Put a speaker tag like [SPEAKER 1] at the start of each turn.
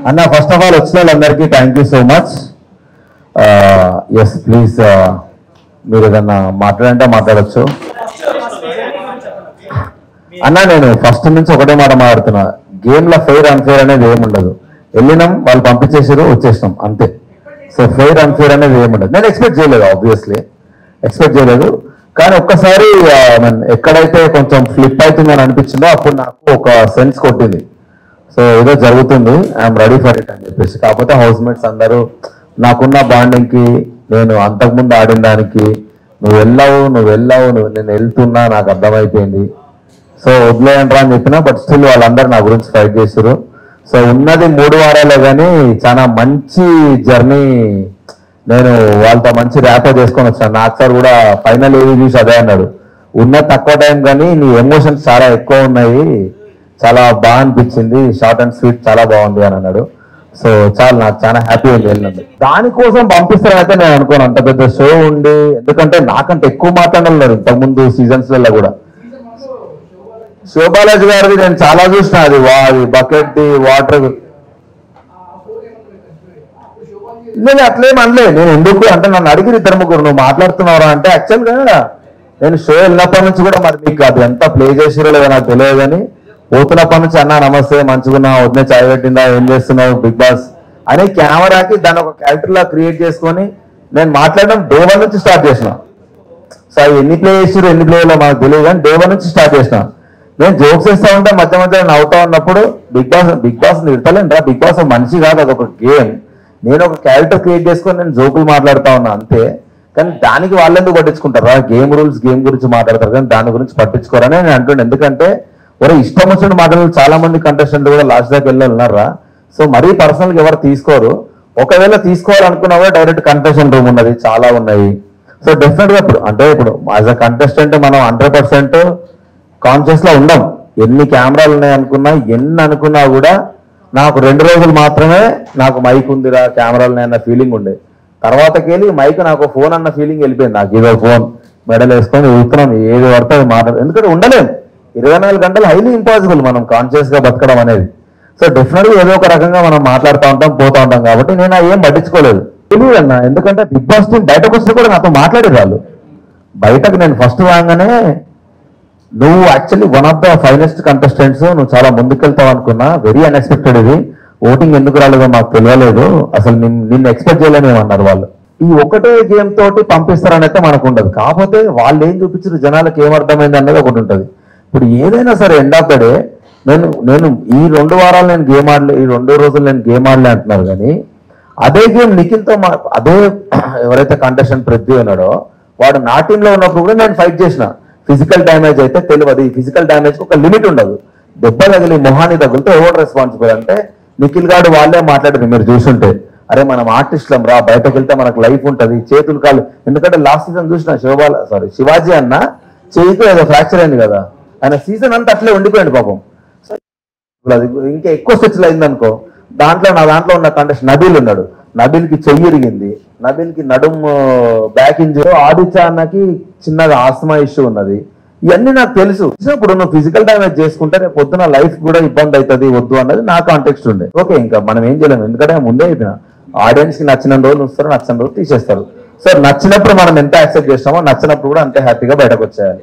[SPEAKER 1] అన్న first of all వచ్చిన వాళ్ళందరికీ thank you so much. Yes please మీరు ఏదన్నా మాట్లాడంటే మాట్లాడచ్చు అన్న. నేను ఫస్ట్ నుంచి ఒకటే మాట మాట్లాడుతున్నా, గేమ్లో ఫెయిర్ అన్ఫెయిర్ అనేది ఏముండదు. వెళ్ళినాం, వాళ్ళు పంపించేసారు, వచ్చేసినాం అంతే. సో ఫెయిర్ అన్ఫెయిర్ అనేది ఏముండదు. నేను ఎక్స్పెక్ట్ చేయలేదు, ఆబ్వియస్లీ ఎక్స్పెక్ట్ చేయలేదు. కానీ ఒక్కసారి ఎక్కడైతే కొంచెం ఫ్లిప్ అవుతుందని అనిపించిందో అప్పుడు నాకు ఒక సెన్స్ కొట్టింది. సో ఏదో జరుగుతుంది, ఐఎమ్ రెడీ ఫర్ ఇట్ అని చెప్పేసి. కాకపోతే హౌస్ మేట్స్ అందరూ నాకున్న బాండింగ్కి, నేను అంతకుముందు ఆడిన దానికి, నువ్వు నేను వెళ్తున్నా నాకు అర్థమైపోయింది. సో వదిలేయండి అని చెప్పినా, బట్ స్టిల్ వాళ్ళందరూ నా గురించి ఫైట్ చేశారు. సో ఉన్నది 3 వారాలే కానీ చాలా మంచి జర్నీ. నేను వాళ్ళతో మంచి ర్యాపో చేసుకొని వచ్చాను. నాకు సార్ కూడా ఫైనల్ ఏవి చూసి అదే అన్నాడు, ఉన్న తక్కువ టైం కానీ నీ ఎమోషన్స్ చాలా ఎక్కువ ఉన్నాయి, చాలా బాగా అనిపించింది, షార్ట్ అండ్ స్వీట్ చాలా బాగుంది అని అన్నాడు. సో చాలా నాకు చాలా హ్యాపీ ఉంది వెళ్ళినందుకు. దానికోసం పంపిస్తారైతే నేను అనుకోను, అంత పెద్ద షో ఉండి. ఎందుకంటే నాకంటే ఎక్కువ మాట్లాడలేరు ఇంతకుముందు సీజన్స్లలో కూడా. శివబాలాజీ గారిది నేను చాలా చూసిన, అది బకెట్ ది వాటర్. నేను అట్లేం అనలే. నేను ఎందుకు అంటే నన్ను అడిగిన 2-3 నువ్వు మాట్లాడుతున్నావురా అంటే, యాక్చువల్గా నేను షో వెళ్ళినప్పటి నుంచి కూడా మరి మీకు అది ఎంత ప్లే చేసిరో లేదో నాకు తెలియదు కానీ, పోతున్నప్పటి నుంచి అన్నా నమస్తే, మంచిగున్నా, వద్దే చాయ్ పెట్టిందా, ఏం చేస్తున్నావు బిగ్ బాస్ అని కెమెరాకి దాన్ని ఒక క్యారెక్టర్ లా క్రియేట్ చేసుకొని నేను మాట్లాడడం డే 1 నుంచి స్టార్ట్ చేసిన. సో ఎన్ని ప్లే చేసారు ఎన్ని ప్లేలో మనకు తెలియదు కానీ డే 1 నుంచి స్టార్ట్ చేసిన. నేను జోక్స్ వేస్తా ఉంటే మధ్య మధ్య నవ్వుతా ఉన్నప్పుడు బిగ్ బాస్ తిడతలేను రా, బిగ్ బాస్ మనిషి కాదు, అదొక గేమ్. నేను ఒక క్యారెక్టర్ క్రియేట్ చేసుకొని నేను జోకులు మాట్లాడుతా ఉన్నా అంతే. కానీ దానికి వాళ్ళు ఎందుకు పట్టించుకుంటారా? గేమ్ రూల్స్, గేమ్ గురించి మాట్లాడతారు కానీ దాని గురించి పట్టించుకోరని నేను అంటుండే. ఎందుకంటే ఒరే ఇష్టం వచ్చిన మాటలు చాలా మంది కంటెస్టెంట్లు కూడా లాస్ట్ దాకా వెళ్ళారా. సో మరీ పర్సనల్గా ఎవరు తీసుకోరు. ఒకవేళ తీసుకోవాలనుకున్నా కూడా డైరెక్ట్ కంటెస్టెంట్ రూమ్ ఉన్నది, చాలా ఉన్నాయి. సో డెఫినెట్గా ఇప్పుడు యాజ్ అ కంటెస్టెంట్ మనం 100% కాన్షియస్ లో ఉండం. ఎన్ని కెమెరాలు ఉన్నాయి అనుకున్నా, ఎన్ని అనుకున్నా కూడా నాకు 2 రోజులు మాత్రమే నాకు మైక్ ఉందిరా, కెమెరాలు ఉన్నాయన్న ఫీలింగ్ ఉండే. తర్వాతకెళ్ళి మైక్ నాకు ఫోన్ అన్న ఫీలింగ్ వెళ్ళిపోయింది. నాకు ఏదో ఫోన్ మెడల్ వేసుకొని ఊరుతున్నాం, ఏది పడితే అది మాట్లాడు. ఎందుకంటే ఉండలేం 24 గంటలు, హైలీ ఇంపాసిబుల్ మనం కాన్షియస్ గా బతకడం అనేది. సో డెఫినెట్గా ఏదో ఒక రకంగా మనం మాట్లాడుతూ ఉంటాం, పోతూ ఉంటాం. కాబట్టి నేను ఏం పట్టించుకోలేదు. తెలియదు అన్న, ఎందుకంటే బిగ్ బాస్ టీం బయటకు వస్తే కూడా నాతో మాట్లాడేది వాళ్ళు. బయటకు నేను ఫస్ట్ రాగానే నువ్వు actually one of the finest contestants, నువ్వు చాలా ముందుకెళ్తావు అనుకున్నా, వెరీ అన్ఎక్స్పెక్టెడ్. ఇది ఓటింగ్ ఎందుకు రాలేదో మాకు తెలియలేదు, అసలు నిన్ను ఎక్స్పెక్ట్ చేయలేమన్నారు వాళ్ళు. ఈ ఒకటే గేమ్ తోటి పంపిస్తారని అయితే మనకు ఉండదు. కాకపోతే వాళ్ళు ఏం చూపించారు, జనాలకు ఏమర్థమైంది అనేది ఒకటి ఉంటుంది. ఇప్పుడు ఏదైనా సరే ఎండ్ ఆఫ్ ద డే నేను ఈ 2 వారాలు నేను గేమ్ ఆడలే, ఈ 2 రోజులు నేను గేమ్ ఆడలే అంటున్నారు కానీ అదే గేమ్ నిఖిల్తో అదే ఎవరైతే కంటెస్టెంట్ పృథ్వీ ఉన్నాడో వాడు నా టీంలో ఉన్నప్పుడు కూడా నేను ఫైట్ చేసిన. ఫిజికల్ డ్యామేజ్ అయితే తెలియదు, ఈ ఫిజికల్ డ్యామేజ్ ఒక లిమిట్ ఉండదు. దెబ్బ తగిలి మొహాన్ని తగిలితే ఎవరు రెస్పాన్సిబుల్ అంటే నిఖిల్ గారు వాళ్ళే మాట్లాడారు. మీరు చూసుంటే అరే మనం ఆర్టిస్టులం రా, బయటకు వెళ్తే మనకు లైఫ్ ఉంటుంది, చేతులు కాలు. ఎందుకంటే లాస్ట్ సీజన్ చూసిన శివాజీ అన్న చేయితో ఏదో ఫ్రాక్చర్ అయింది కదా, ఆయన సీజన్ అంతా అట్లే ఉండిపోయింది పాపం. అది ఇంకా ఎక్కువ స్ట్రెచ్లు అయిందనుకో. నా దాంట్లో ఉన్న కంటెస్ట్ నబీల్ ఉన్నాడు, నబీల్కి చెయ్యి ఇరిగింది, నబీల్కి నడుము బ్యాక్ ఇంజరీ, ఆదిత్య అన్నకి చిన్నగా ఆస్మా ఇష్యూ ఉన్నది. ఇవన్నీ నాకు తెలుసు. ఇప్పుడు నువ్వు ఫిజికల్ డ్యామేజ్ చేసుకుంటే రేపు పొద్దున లైఫ్ కూడా ఇబ్బంది అవుతుంది, వద్దు అన్నది నా కాంటెక్స్ట్ ఉండే. ఓకే, ఇంకా మనం ఏం చేయలేము. ఎందుకంటే ముందే అయిపోయినా ఆడియన్స్ కి నచ్చిన రోజులు వస్తారు, నచ్చిన రోజు తీసేస్తారు. సో నచ్చినప్పుడు మనం ఎంత యాక్సెప్ట్ చేస్తామో నచ్చినప్పుడు కూడా అంతే హ్యాపీగా బయటకు వచ్చేయాలి.